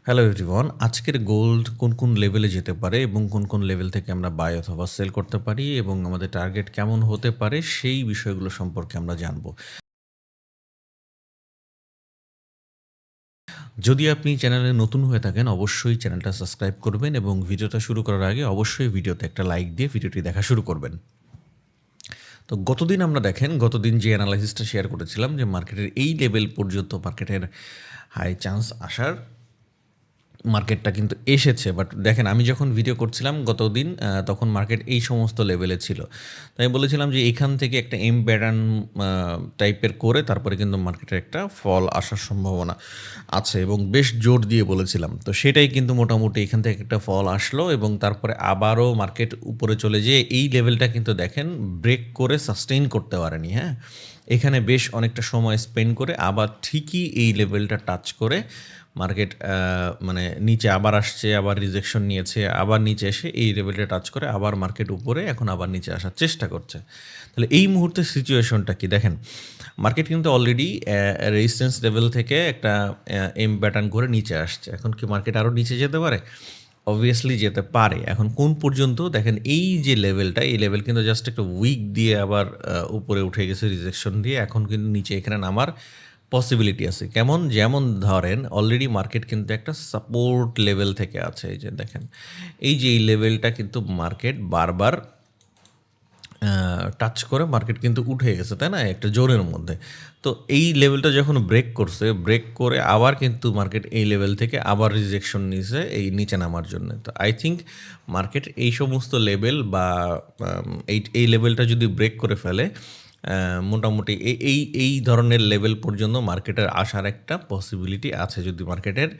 Hello everyone, আজকের gold কোন লেভেলে যেতে পারে এবং কোন লেভেল থেকে আমরা বাই অথবা সেল করতে পারি এবং আমাদের টার্গেট কেমন হতে পারে সেই বিষয়গুলো সম্পর্কে আমরা জানবো। যদি আপনি চ্যানেলে নতুন হয়ে থাকেন অবশ্যই চ্যানেলটা সাবস্ক্রাইব করবেন এবং ভিডিওটা শুরু করার আগে অবশ্যই ভিডিওতে একটা লাইক দিয়ে ভিডিওটি দেখা শুরু করবেন। তো গতদিন যে অ্যানালাইসিসটা শেয়ার করেছিলাম যে মার্কেটের এই লেভেল পর্যন্ত মার্কেটের হাই চান্স আসার মার্কেটটা কিন্তু এসেছে। বাট দেখেন, আমি যখন ভিডিও করছিলাম গতদিন তখন মার্কেট এই সমস্ত লেভেলে ছিল। তো আমি বলেছিলাম যে এখান থেকে একটা এম প্যাটার্ন টাইপের করে তারপরে কিন্তু মার্কেটের একটা ফল আসার সম্ভাবনা আছে এবং বেশ জোর দিয়ে বলেছিলাম। তো সেটাই কিন্তু মোটামুটি এখান থেকে একটা ফল আসলো এবং তারপরে আবারও মার্কেট উপরে চলে যেয়ে এই লেভেলটা কিন্তু দেখেন ব্রেক করে সাস্টেইন করতে পারেনি, হ্যাঁ? এখানে বেশ অনেকটা সময় স্পেন্ড করে আবার ঠিকই এই লেভেলটা টাচ করে মার্কেট মানে নিচে আবার আসছে, আবার রিজেকশন নিয়েছে, আবার নিচে এসে এই লেভেলটা টাচ করে আবার মার্কেট উপরে এখন আবার নিচে আসার চেষ্টা করছে। তাহলে এই মুহূর্তের সিচুয়েশনটা কি দেখেন, মার্কেট কিন্তু অলরেডি রেজিস্ট্যান্স লেভেল থেকে একটা এম প্যাটার্ন করে নিচে আসছে। এখন কি মার্কেট আরও নিচে যেতে পারে? অবভিয়াসলি যেতে পারে। এখন কোন পর্যন্ত দেখেন, এই যে লেভেলটা, এই লেভেল কিন্তু জাস্ট একটা উইক দিয়ে আবার উপরে উঠে গেছে রিজেকশন দিয়ে। এখন কিন্তু নিচে এখানে নামার পসিবিলিটি আছে। কেমন? যেমন ধরেন অলরেডি মার্কেট কিন্তু একটা সাপোর্ট লেভেল থেকে আছে। এই যে দেখেন, এই যে এই লেভেলটা কিন্তু মার্কেট বারবার টাচ করে মার্কেট কিন্তু উঠে গেছে, তাই না? একটা জোরের মধ্যে। তো এই লেভেলটা যখন ব্রেক করছে, ব্রেক করে আবার কিন্তু মার্কেট এই লেভেল থেকে আবার রিজেকশন নিছে এই নিচে নামার জন্য। তো আই থিঙ্ক মার্কেট এই সমস্ত লেভেল বা এই লেভেলটা যদি ব্রেক করে ফেলে, মোটামুটি এই ধরনের লেভেল পর্যন্ত মার্কেটের আসার একটা পসিবিলিটি আছে যদি মার্কেটের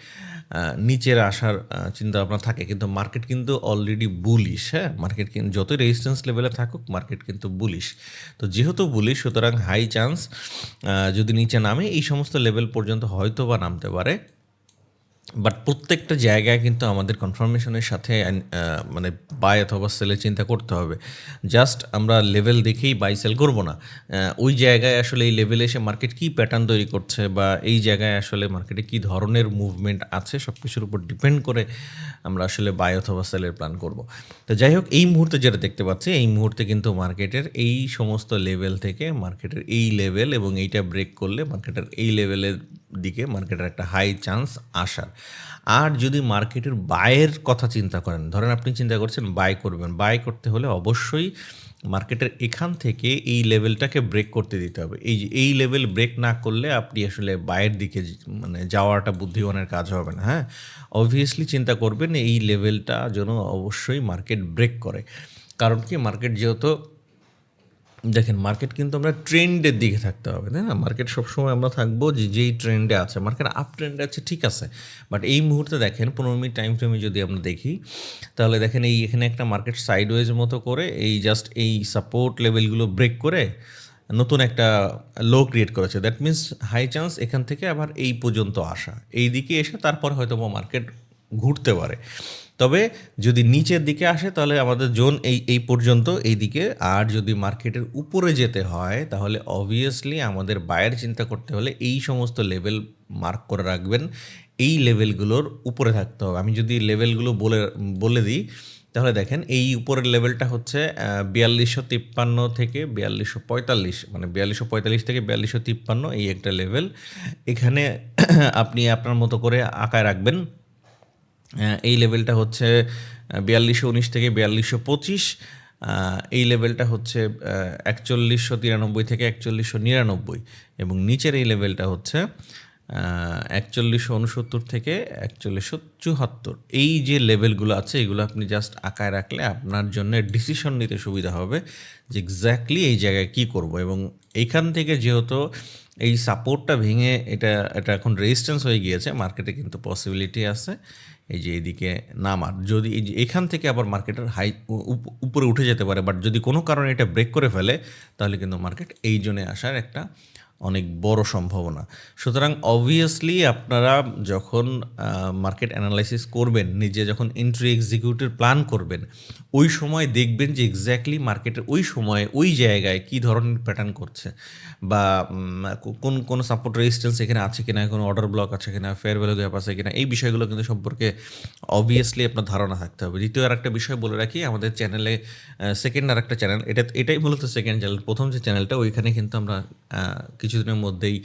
নিচের আসার চিন্তাভাবনা থাকে। কিন্তু মার্কেট কিন্তু অলরেডি বুলিশ, হ্যাঁ? মার্কেট কিন্তু যতই রেজিস্ট্যান্স লেভেলে থাকুক মার্কেট কিন্তু বুলিশ। তো যেহেতু বুলিশ, সুতরাং হাই চান্স যদি নিচে নামে এই সমস্ত লেভেল পর্যন্ত হয়তো বা নামতে পারে। বাট প্রত্যেকটা জায়গায় কিন্তু আমাদের কনফার্মেশনের সাথে মানে বাই অথবা সেলের চিন্তা করতে হবে। জাস্ট আমরা লেভেল দেখেই বাই সেল করব না। ওই জায়গায় আসলে এই লেভেলে এসে মার্কেট কী প্যাটার্ন তৈরি করছে বা এই জায়গায় আসলে মার্কেটে কী ধরনের মুভমেন্ট আছে সব কিছুর উপর ডিপেন্ড করে আমরা আসলে বাই অথবা সেলের প্ল্যান করব। তো যাই হোক, এই মুহূর্তে যেটা দেখতে পাচ্ছি, এই মুহূর্তে কিন্তু মার্কেটের এই সমস্ত লেভেল থেকে মার্কেটের এই লেভেল এবং এইটা ব্রেক করলে মার্কেটের এই লেভেলের দিকে মার্কেটের একটা হাই চান্স আসার। আর যদি মার্কেটের বায়ের কথা চিন্তা করেন, ধরেন আপনি চিন্তা করছেন বাই করবেন, বাই করতে হলে অবশ্যই মার্কেটের এখান থেকে এই লেভেলটাকে ব্রেক করতে দিতে হবে। এই যে এই লেভেল ব্রেক না করলে আপনি আসলে বায়ের দিকে মানে যাওয়াটা বুদ্ধিমানের কাজ হবে না, হ্যাঁ? অবভিয়াসলি চিন্তা করবেন এই লেভেলটা যেন অবশ্যই মার্কেট ব্রেক করে। কারণ কি, মার্কেট যেহেতু দেখেন, মার্কেট কিন্তু আমরা ট্রেন্ডের দিকে থাকতে হবে, তাই না? মার্কেট সবসময় আমরা থাকবো যে যেই ট্রেন্ডে আছে, মার্কেট আপ ট্রেন্ডে আছে, ঠিক আছে। বাট এই মুহূর্তে দেখেন 15 মিনিট টাইম ফ্রেমে যদি আমরা দেখি, তাহলে দেখেন এই এখানে একটা মার্কেট সাইডওয়েজ মতো করে এই জাস্ট এই সাপোর্ট লেভেলগুলো ব্রেক করে নতুন একটা লো ক্রিয়েট করেছে। দ্যাট মিনস হাই চান্স এখান থেকে আবার এই পর্যন্ত আসা, এই দিকে এসে তারপর হয়তো মার্কেট ঘুরতে পারে। তবে যদি নিচের দিকে আসে তাহলে আমাদের জোন এই পর্যন্ত এই দিকে। আর যদি মার্কেটের উপরে যেতে হয় তাহলে অবভিয়াসলি আমাদের বায়ের চিন্তা করতে হলে এই সমস্ত লেভেল মার্ক করে রাখবেন। এই লেভেলগুলোর উপরে থাকতে হবে। আমি যদি লেভেলগুলো বলে দিই, তাহলে দেখেন এই উপরের লেভেলটা হচ্ছে 4253 থেকে 4245, মানে 4245 থেকে 4253, এই একটা লেভেল। এখানে আপনি আপনার মতো করে আঁকায় রাখবেন। এই লেভেলটা হচ্ছে 4219 থেকে 4225। এই লেভেলটা হচ্ছে 4193 থেকে 4199 এবং নিচের এই লেভেলটা হচ্ছে 4169 থেকে 4174। এই যে লেভেলগুলো আছে এগুলো আপনি জাস্ট আঁকায় রাখলে আপনার জন্য ডিসিশন নিতে সুবিধা হবে যে এক্স্যাক্টলি এই জায়গায় কী করব। এবং এইখান থেকে যেহেতু এই সাপোর্টটা ভেঙে এটা এটা এখন রেজিস্ট্যান্স হয়ে গিয়েছে, মার্কেটে কিন্তু পসিবিলিটি আছে এই যে এইদিকে নামার। যদি এই যে এখান থেকে আবার মার্কেটের হাই উপরে উঠে যেতে পারে, বাট যদি কোনো কারণে এটা ব্রেক করে ফেলে তাহলে কিন্তু মার্কেট এই জোনে আসার একটা অনেক বড় সম্ভাবনা। সুতরাং অবভিয়াসলি আপনারা যখন মার্কেট অ্যানালাইসিস করবেন, নিজে যখন এন্ট্রি এক্সিকিউটের প্ল্যান করবেন, ওই সময় দেখবেন যে এক্স্যাক্টলি মার্কেটের ওই সময়ে ওই জায়গায় কী ধরনের প্যাটার্ন করছে, বা কোন সাপোর্ট রেজিস্ট্যান্স এখানে আছে কিনা, কোনো অর্ডার ব্লক আছে কিনা, ফেয়ার ভ্যালু গ্যাপ আছে কিনা, এই বিষয়গুলো কিন্তু সম্পর্কে অবভিয়াসলি আপনার ধারণা থাকতে হবে। দ্বিতীয় আরেকটা বিষয় বলে রাখি, আমাদের চ্যানেলে সেকেন্ড আরেকটা চ্যানেল, এটাই মূলত সেকেন্ড চ্যানেল। প্রথম যে চ্যানেলটা, ওইখানে কিন্তু আমরা কিছুদিনের মধ্যেই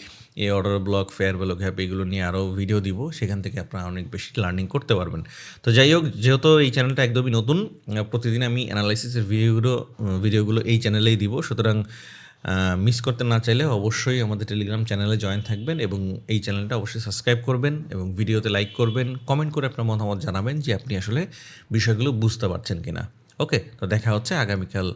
এই order block, fair value gap এগুলো নিয়ে আরও ভিডিও দিব, সেখান থেকে আপনারা অনেক বেশি লার্নিং করতে পারবেন। তো যাই হোক, যেহেতু এই চ্যানেলটা একদমই নতুন, প্রতিদিন আমি অ্যানালাইসিসের ভিডিওগুলো এই চ্যানেলেই দিব। সুতরাং মিস করতে না চাইলে অবশ্যই আমাদের টেলিগ্রাম চ্যানেলে জয়েন থাকবেন এবং এই চ্যানেলটা অবশ্যই সাবস্ক্রাইব করবেন এবং ভিডিওতে লাইক করবেন, কমেন্ট করে আপনার মতামত জানাবেন যে আপনি আসলে বিষয়গুলো বুঝতে পারছেন কিনা। ওকে, তো দেখা হচ্ছে আগামীকাল